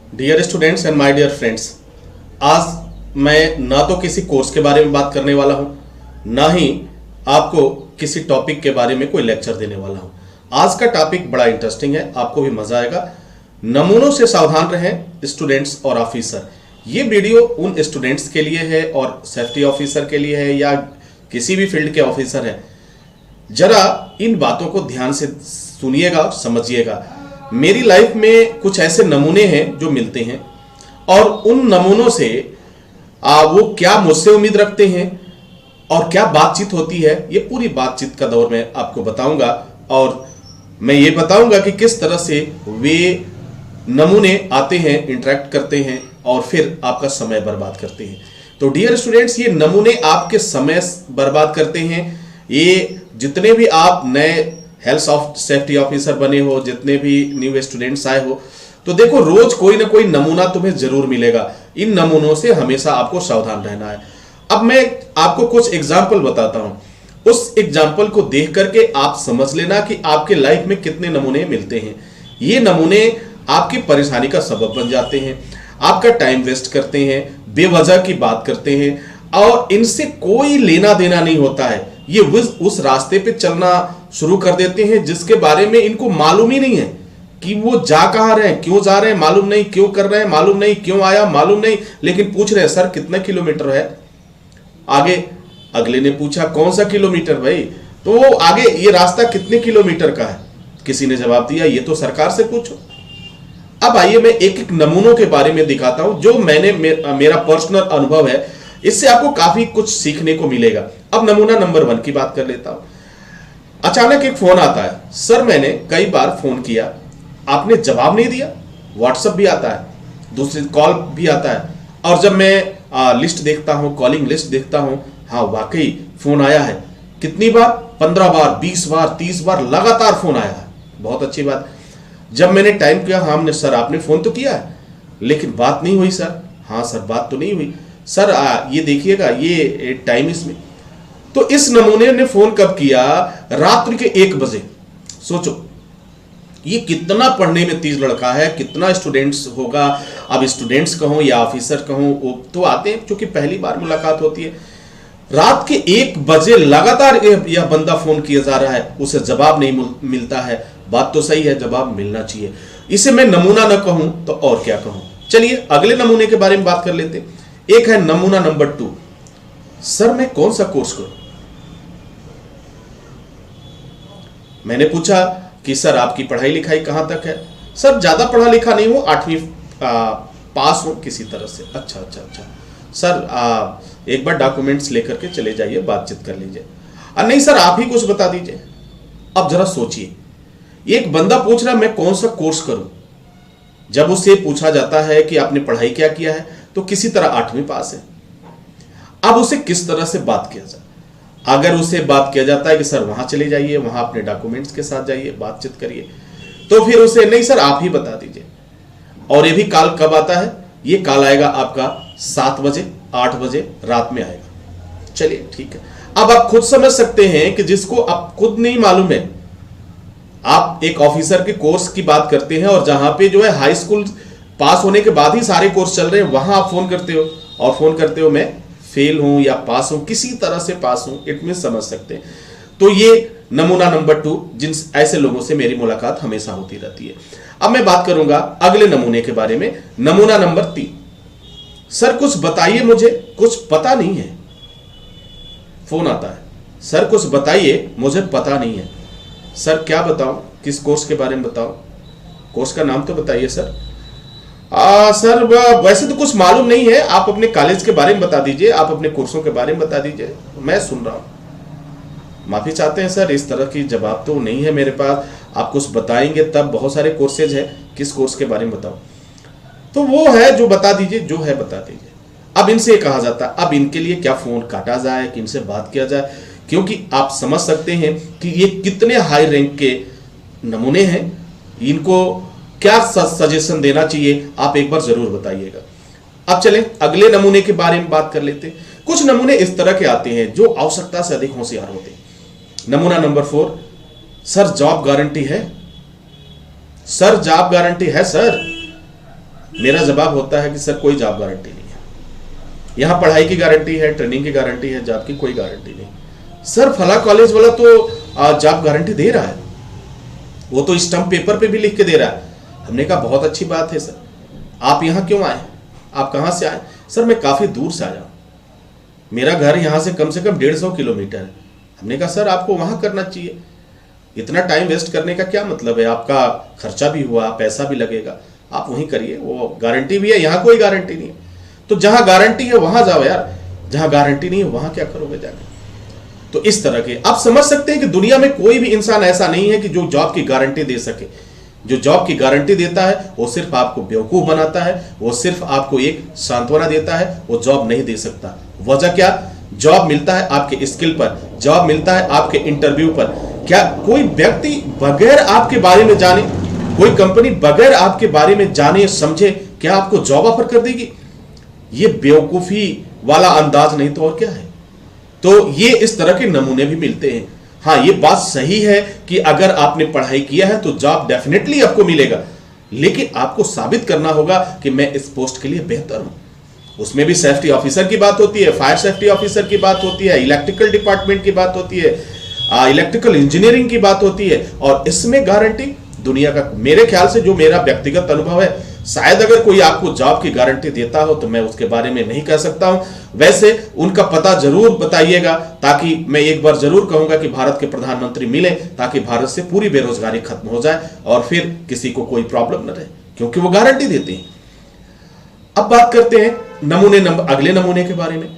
Dear students and my dear friends, आज मैं ना तो किसी कोर्स के बारे में बात करने वाला हूं, ना ही आपको किसी टॉपिक के बारे में कोई लेक्चर देने वाला हूं। आज का टॉपिक बड़ा इंटरेस्टिंग है, आपको भी मजा आएगा। नमूनों से सावधान रहें स्टूडेंट्स और ऑफिसर। ये वीडियो उन स्टूडेंट्स के लिए है और सेफ्टी ऑफिसर के लिए है या किसी भी फील्ड के ऑफिसर हैं। जरा इन बातों को ध्यान से सुनिएगा और समझिएगा। मेरी लाइफ में कुछ ऐसे नमूने हैं जो मिलते हैं और उन नमूनों से वो क्या मुझसे उम्मीद रखते हैं और क्या बातचीत होती है, ये पूरी बातचीत का दौर मैं आपको बताऊंगा। और मैं ये बताऊंगा कि किस तरह से वे नमूने आते हैं, इंटरेक्ट करते हैं और फिर आपका समय बर्बाद करते हैं। तो डियर स्टूडेंट्स, ये नमूने आपके समय बर्बाद करते हैं। ये जितने भी आप नए हेल्थ सेफ्टी ऑफिसर बने हो, जितने भी न्यू स्टूडेंट्स आए हो, तो देखो रोज कोई ना कोई नमूना तुम्हें जरूर मिलेगा। इन नमूनों से हमेशा आपको सावधान रहना है। अब मैं आपको कुछ एग्जाम्पल बताता हूं, उस एग्जाम्पल को देख करके आप समझ लेना कि आपके लाइफ में कितने नमूने मिलते हैं। ये नमूने आपकी परेशानी का सबब बन जाते हैं, आपका टाइम वेस्ट करते हैं, बेवजह की बात करते हैं और इनसे कोई लेना देना नहीं होता है। ये उस रास्ते पे चलना शुरू कर देते हैं जिसके बारे में इनको मालूम ही नहीं है कि वो जा कहां रहे हैं, क्यों जा रहे हैं मालूम नहीं, क्यों कर रहे हैं मालूम नहीं, क्यों आया मालूम नहीं, लेकिन पूछ रहे हैं सर कितना किलोमीटर है आगे। अगले ने पूछा कौन सा किलोमीटर भाई, तो वो आगे ये रास्ता कितने किलोमीटर का है, किसी ने जवाब दिया ये तो सरकार से पूछो। अब आइए मैं एक एक नमूनों के बारे में दिखाता हूं जो मैंने मेरा पर्सनल अनुभव है, इससे आपको काफी कुछ सीखने को मिलेगा। अब नमूना नंबर 1 की बात कर लेता हूं। अचानक एक फोन आता है, सर मैंने कई बार फोन किया, आपने जवाब नहीं दिया। व्हाट्सएप भी आता है, दूसरी कॉल भी आता है और जब मैं लिस्ट देखता हूं, कॉलिंग लिस्ट देखता हूं, हाँ वाकई फोन आया है। कितनी बार? 15 बार, 20 बार, 30 बार लगातार फोन आया है। बहुत अच्छी बात। जब मैंने टाइम किया, हाँ हमने सर आपने फोन तो किया है लेकिन बात नहीं हुई सर। हाँ सर बात तो नहीं हुई सर, ये देखिएगा ये टाइम इसमें। तो इस नमूने ने फोन कब किया? रात्रि के 1 बजे। सोचो ये कितना पढ़ने में तेज लड़का है, कितना स्टूडेंट्स होगा। अब स्टूडेंट्स कहूं या ऑफिसर कहूं, वो तो आते हैं क्योंकि पहली बार मुलाकात होती है। रात के 1 बजे लगातार यह बंदा फोन किया जा रहा है, उसे जवाब नहीं मिलता है। बात तो सही है, जवाब मिलना चाहिए। इसे मैं नमूना न कहूं तो और क्या कहूं। चलिए अगले नमूने के बारे में बात कर लेते। एक है नमूना नंबर 2, सर मैं कौन सा कोर्स करूं। मैंने पूछा कि सर आपकी पढ़ाई लिखाई कहां तक है। सर ज्यादा पढ़ा लिखा नहीं हूं, 8वीं पास हूं किसी तरह से। अच्छा अच्छा अच्छा सर एक बार डॉक्यूमेंट्स लेकर के चले जाइए, बातचीत कर लीजिए। नहीं सर आप ही कुछ बता दीजिए। अब जरा सोचिए, एक बंदा पूछ रहा है मैं कौन सा कोर्स करूं। जब उससे पूछा जाता है कि आपने पढ़ाई क्या किया है तो किसी तरह 8वीं पास है। अब उसे किस तरह से बात किया जाए? अगर उसे बात किया जाता है कि सर वहां चले जाइए, वहां अपने डॉक्यूमेंट्स के साथ जाइए, बातचीत करिए, तो फिर उसे नहीं सर आप ही बता दीजिए। और ये भी कॉल कब आता है? ये कॉल आएगा आपका 7 बजे, 8 बजे रात में आएगा। चलिए ठीक है। अब आप खुद समझ सकते हैं कि जिसको आप खुद नहीं मालूम है, आप एक ऑफिसर के कोर्स की बात करते हैं और जहां पे जो है हाई स्कूल पास होने के बाद ही सारे कोर्स चल रहे हैं, वहां आप फोन करते हो और फोन करते हो मैं फेल हूं या पास हूं, किसी तरह से पास हूं, इट मीन समझ सकते हैं। तो ये नमूना नंबर 2, जिन ऐसे लोगों से मेरी मुलाकात हमेशा होती रहती है। अब मैं बात करूंगा अगले नमूने के बारे में, नमूना नंबर 3, सर कुछ बताइए मुझे कुछ पता नहीं है। फोन आता है, सर कुछ बताइए मुझे पता नहीं है। सर क्या बताऊं, किस कोर्स के बारे में बताऊं, कोर्स का नाम तो बताइए सर। सर वैसे तो कुछ मालूम नहीं है, आप अपने कॉलेज के बारे में बता दीजिए, आप अपने कोर्सों के बारे में बता दीजिए, मैं सुन रहा हूं। माफी चाहते हैं सर, इस तरह की जवाब तो नहीं है मेरे पास, आप कुछ बताएंगे तब। बहुत सारे कोर्सेज है, किस कोर्स के बारे में बताऊं? तो वो है जो बता दीजिए, जो है बता दीजिए। अब इनसे कहा जाता है अब इनके लिए क्या फोन काटा जाए कि इनसे बात किया जाए, क्योंकि आप समझ सकते हैं कि ये कितने हाई रैंक के नमूने हैं, इनको क्या सजेशन देना चाहिए आप एक बार जरूर बताइएगा। अब चलें अगले नमूने के बारे में बात कर लेते हैं। कुछ नमूने इस तरह के आते हैं जो आवश्यकता से अधिक होशियार होते हैं। नमूना नंबर 4, सर जॉब गारंटी है। सर जॉब गारंटी है सर। मेरा जवाब होता है कि सर कोई जॉब गारंटी नहीं है। यहाँ पढ़ाई की गारंटी है, ट्रेनिंग की गारंटी है, जॉब की कोई गारंटी नहीं। सर फला कॉलेज वाला तो जॉब गारंटी दे रहा है, वो तो स्टंप पेपर पे भी लिख के दे रहा है। हमने कहा बहुत अच्छी बात है सर, आप यहाँ क्यों आए, आप कहाँ से आए? सर मैं काफ़ी दूर से आया हूँ, मेरा घर यहाँ से कम 150 किलोमीटर है। हमने कहा सर आपको वहाँ करना चाहिए, इतना टाइम वेस्ट करने का क्या मतलब है, आपका खर्चा भी हुआ, पैसा भी लगेगा, आप वहीं करिए, वो गारंटी भी है, यहाँ कोई गारंटी नहीं है। तो जहाँ गारंटी है वहाँ जाओ यार, जहाँ गारंटी नहीं है वहाँ क्या करोगे जाके? तो इस तरह के आप समझ सकते हैं कि दुनिया में कोई भी इंसान ऐसा नहीं है कि जो जॉब की गारंटी दे सके। जो जॉब की गारंटी देता है वो सिर्फ आपको बेवकूफ बनाता है, वो सिर्फ आपको एक सांत्वना देता है, वो जॉब नहीं दे सकता। वजह क्या? जॉब मिलता है आपके स्किल पर, जॉब मिलता है आपके इंटरव्यू पर। क्या कोई व्यक्ति बगैर आपके बारे में जाने, कोई कंपनी बगैर आपके बारे में जाने समझे क्या आपको जॉब ऑफर कर देगी? ये बेवकूफी वाला अंदाज नहीं तो और क्या है। तो ये इस तरह के नमूने भी मिलते हैं। हाँ, ये बात सही है कि अगर आपने पढ़ाई किया है तो जॉब डेफिनेटली आपको मिलेगा, लेकिन आपको साबित करना होगा कि मैं इस पोस्ट के लिए बेहतर हूं। उसमें भी सेफ्टी ऑफिसर की बात होती है, फायर सेफ्टी ऑफिसर की बात होती है, इलेक्ट्रिकल डिपार्टमेंट की बात होती है, इलेक्ट्रिकल इंजीनियरिंग की बात होती है। और इसमें गारंटी दुनिया का, मेरे ख्याल से जो मेरा व्यक्तिगत अनुभव है, शायद अगर कोई आपको जॉब की गारंटी देता हो तो मैं उसके बारे में नहीं कह सकता हूं। वैसे उनका पता जरूर बताइएगा, ताकि मैं एक बार जरूर कहूंगा कि भारत के प्रधानमंत्री मिले, ताकि भारत से पूरी बेरोजगारी खत्म हो जाए और फिर किसी को कोई प्रॉब्लम न रहे, क्योंकि वो गारंटी देते हैं। अब बात करते हैं अगले नमूने के बारे में।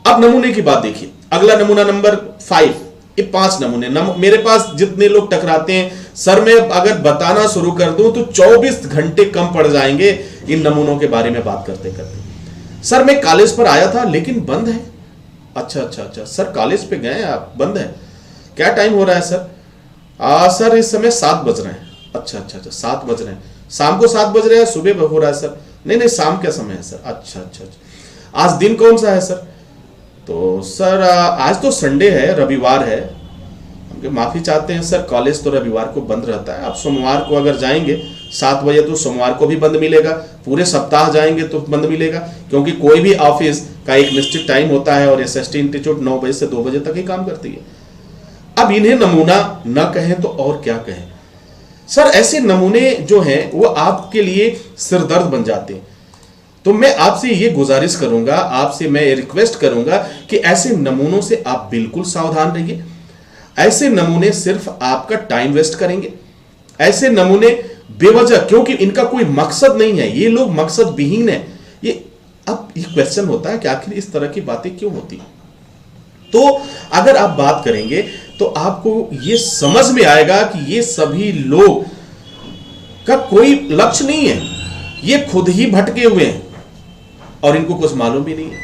अब नमूने की बात देखिए, अगला नमूना नंबर 5। ये 5 नमूने मेरे पास जितने लोग टकराते हैं, सर मैं अगर बताना शुरू कर दूं तो 24 घंटे कम पड़ जाएंगे इन नमूनों के बारे में बात करते करते। सर मैं कॉलेज पर आया था लेकिन बंद है। अच्छा सर, कॉलेज पे गए आप, बंद है, क्या टाइम हो रहा है सर? सर इस समय 7 बज रहे हैं। अच्छा 7 बज रहे हैं, शाम को 7 बज रहे हैं, सुबह हो रहा है सर? नहीं शाम क्या समय है सर? अच्छा। आज दिन कौन सा है सर? तो सर आज तो संडे है, रविवार है। हम माफी चाहते हैं सर, कॉलेज तो रविवार को बंद रहता है। आप सोमवार को अगर जाएंगे 7 बजे तो सोमवार को भी बंद मिलेगा, पूरे सप्ताह जाएंगे तो बंद मिलेगा, क्योंकि कोई भी ऑफिस का एक निश्चित टाइम होता है और एसएसटी इंस्टीट्यूट 9 बजे से 2 बजे तक ही काम करती है। अब इन्हें नमूना न कहें तो और क्या कहें सर? ऐसे नमूने जो हैं वो आपके लिए सिरदर्द बन जाते हैं। तो मैं आपसे ये गुजारिश करूंगा, आपसे मैं रिक्वेस्ट करूंगा कि ऐसे नमूनों से आप बिल्कुल सावधान रहिए। ऐसे नमूने सिर्फ आपका टाइम वेस्ट करेंगे। ऐसे नमूने बेवजह, क्योंकि इनका कोई मकसद नहीं है, ये लोग मकसद विहीन है। अब ये क्वेश्चन होता है कि आखिर इस तरह की बातें क्यों होती? तो अगर आप बात करेंगे तो आपको ये समझ में आएगा कि ये सभी लोग का कोई लक्ष्य नहीं है, ये खुद ही भटके हुए हैं और इनको कुछ मालूम भी नहीं है।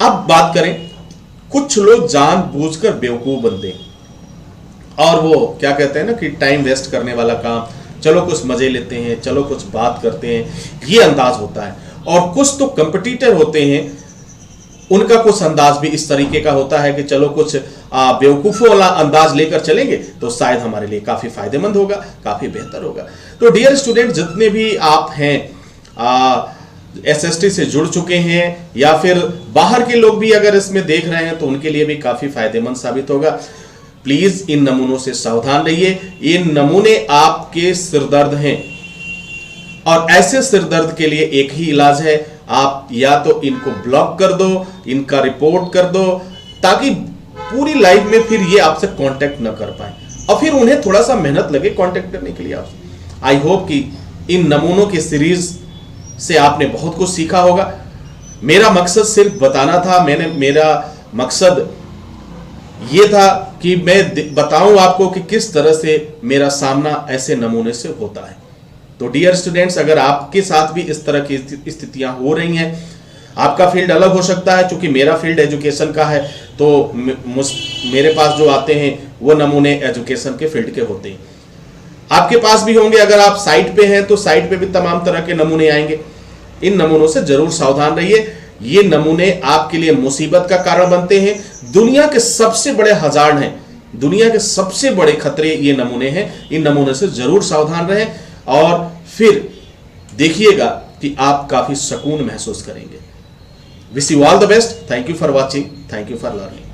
अब बात करें, कुछ लोग जानबूझकर बेवकूफ बनते हैं और वो क्या कहते हैं ना कि टाइम वेस्ट करने वाला काम, चलो कुछ मजे लेते हैं, चलो कुछ बात करते हैं, ये अंदाज होता है। और कुछ तो कंपटीटर होते हैं, उनका कुछ अंदाज भी इस तरीके का होता है कि चलो कुछ बेवकूफों वाला अंदाज लेकर चलेंगे तो शायद हमारे लिए काफी फायदेमंद होगा, काफी बेहतर होगा। तो डियर स्टूडेंट, जितने भी आप हैं एसएसटी से जुड़ चुके हैं या फिर बाहर के लोग भी अगर इसमें देख रहे हैं तो उनके लिए भी काफी फायदेमंद साबित होगा। प्लीज इन नमूनों से सावधान रहिए। ये नमूने आपके सिरदर्द हैं और ऐसे सिरदर्द के लिए एक ही इलाज है, आप या तो इनको ब्लॉक कर दो, इनका रिपोर्ट कर दो, ताकि पूरी लाइफ में फिर ये आपसे कांटेक्ट न कर पाए और फिर उन्हें थोड़ा सा मेहनत लगे कांटेक्ट करने के लिए आपसे। आई होप कि इन नमूनों की सीरीज से आपने बहुत कुछ सीखा होगा। मेरा मकसद सिर्फ बताना था, मेरा मकसद ये था कि मैं बताऊं आपको कि किस तरह से मेरा सामना ऐसे नमूने से होता है। तो डियर स्टूडेंट्स, अगर आपके साथ भी इस तरह की स्थितियां हो रही हैं, आपका फील्ड अलग हो सकता है, क्योंकि मेरा फील्ड एजुकेशन का है, तो मेरे पास जो आते हैं वो नमूने एजुकेशन के फील्ड के होते हैं। आपके पास भी होंगे, अगर आप साइट पे हैं तो साइट पे भी तमाम तरह के नमूने आएंगे। इन नमूनों से जरूर सावधान रहिए। ये नमूने आपके लिए मुसीबत का कारण बनते हैं। दुनिया के सबसे बड़े हजार्ड हैं, दुनिया के सबसे बड़े खतरे ये नमूने हैं। इन नमूनों से जरूर सावधान रहें और फिर देखिएगा कि आप काफी सुकून महसूस करेंगे। Wish you all the best. Thank you for watching, thank you for learning.